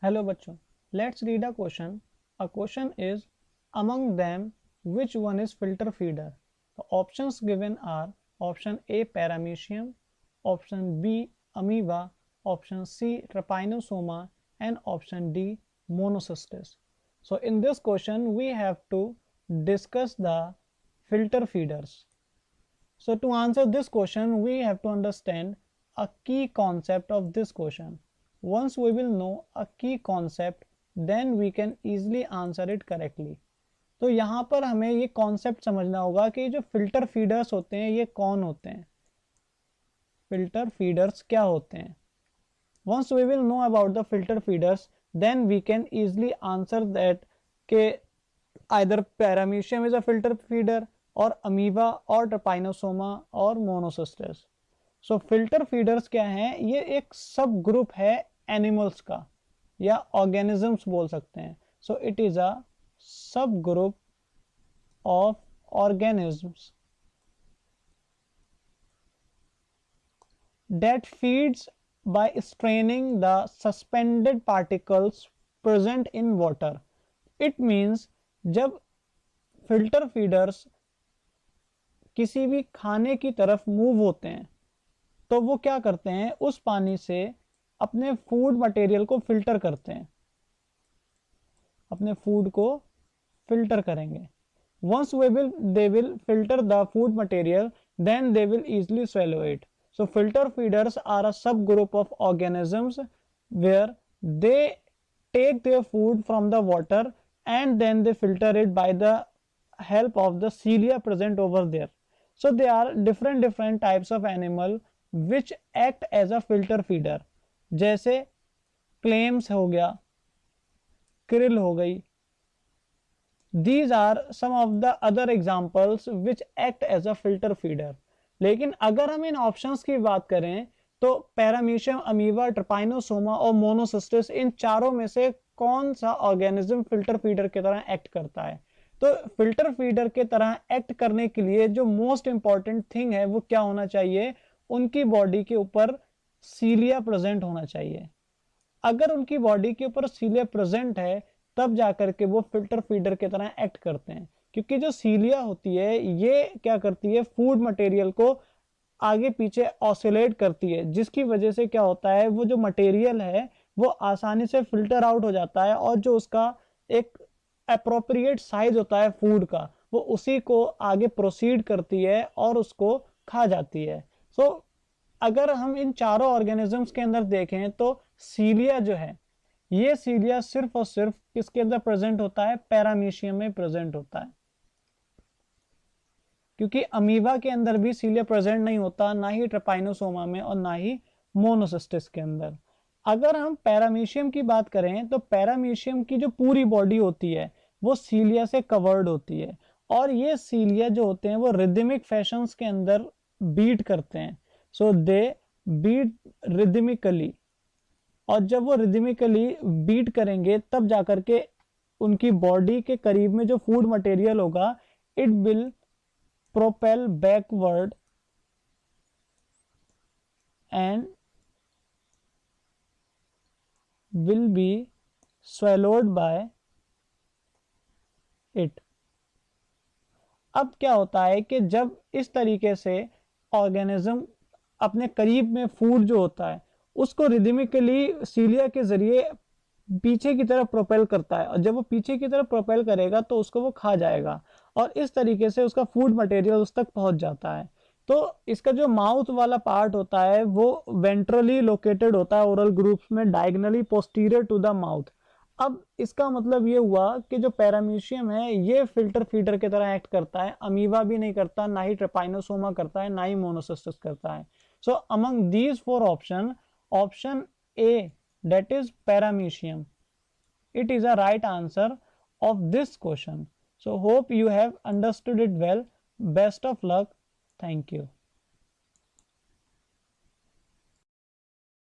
Hello bachcho, let's read a question. A question is, among them, which one is filter feeder? The options given are option A paramecium, option B amoeba, option C trypanosoma, and option D monocystis. So in this question we have to discuss the filter feeders. So to answer this question, we have to understand a key concept of this question. Once we will know a key concept, then we can easily answer it correctly. तो यहाँ पर हमें ये concept समझना होगा कि जो filter feeders होते हैं ये कौन होते हैं, फिल्टर फीडर्स क्या होते हैं. Once we will know about the filter feeders, then we can easily answer that के either paramecium is a filter feeder और amoeba और trypanosoma और monocystis. सो फिल्टर फीडर्स क्या हैं, ये एक सब ग्रुप है एनिमल्स का या ऑर्गेनिजम्स बोल सकते हैं. सो इट इज अ सब group of organisms that feeds by straining the suspended particles present in water. It means जब फिल्टर फीडर्स किसी भी खाने की तरफ मूव होते हैं तो वो क्या करते हैं, उस पानी से अपने फूड मटेरियल को फिल्टर करते हैं, अपने फूड को फिल्टर करेंगे. Once they will filter the food material, then they will easily swallow it. So filter feeders are a subgroup of organisms where they take their food from the water and then they filter it by the help of the cilia present over there. So there are different types of animal which act as a filter feeder. जैसे clams हो गया, krill हो गई. These are some of the other examples which act as a filter feeder. लेकिन अगर हम इन options की बात करें तो पैरामीशियम, अमीबा, ट्रपाइनोसोमा और मोनोसिस्टिस, इन चारों में से कौन सा ऑर्गेनिज्म फिल्टर फीडर की तरह एक्ट करता है. तो फिल्टर फीडर की तरह एक्ट करने के लिए जो मोस्ट इंपॉर्टेंट थिंग है वो क्या होना चाहिए, उनकी बॉडी के ऊपर सीलिया प्रेजेंट होना चाहिए. अगर उनकी बॉडी के ऊपर सीलिया प्रेजेंट है तब जाकर के वो फिल्टर फीडर की तरह एक्ट करते हैं. क्योंकि जो सीलिया होती है ये क्या करती है, फूड मटेरियल को आगे पीछे ऑसिलेट करती है, जिसकी वजह से क्या होता है, वो जो मटेरियल है वो आसानी से फिल्टर आउट हो जाता है और जो उसका एक अप्रोप्रिएट साइज होता है फूड का, वो उसी को आगे प्रोसीड करती है और उसको खा जाती है. सो अगर हम इन चारों ऑर्गेनिजम्स के अंदर देखें तो सीलिया जो है, ये सीलिया सिर्फ और सिर्फ किसके अंदर प्रेजेंट होता है, पैरामीशियम में प्रेजेंट होता है. क्योंकि अमीबा के अंदर भी सीलिया प्रेजेंट नहीं होता, ना ही ट्रपाइनोसोमा में और ना ही मोनोसिस्टिस के अंदर. अगर हम पैरामीशियम की बात करें तो पैरामीशियम की जो पूरी बॉडी होती है वो सीलिया से कवर्ड होती है और ये सीलिया जो होते हैं वो रिदमिक फैशंस के अंदर बीट करते हैं. सो दे बीट रिदमिकली, और जब वो रिदमिकली बीट करेंगे तब जाकर के उनकी बॉडी के करीब में जो फूड मटेरियल होगा it will propel backward and will be swallowed by it. अब क्या होता है कि जब इस तरीके से ऑर्गेनिज्म अपने करीब में फूड जो होता है उसको रिदमिकली सीलिया के जरिए पीछे की तरफ प्रोपेल करता है, और जब वो पीछे की तरफ प्रोपेल करेगा तो उसको वो खा जाएगा और इस तरीके से उसका फूड मटेरियल उस तक पहुंच जाता है. तो इसका जो माउथ वाला पार्ट होता है वो वेंट्रली लोकेटेड होता है ओरल ग्रुप्स में, diagonally posterior to the mouth. अब इसका मतलब ये हुआ कि जो पैरामीशियम है ये फिल्टर फीडर की तरह एक्ट करता है, अमीबा भी नहीं करता, ना ही ट्रपाइनोसोमा करता है, ना ही मोनोसिस्टिस करता है. सो among these four option, option A that is paramecium, it is a right answer of this question. So hope you have understood it well. Best of luck. Thank you.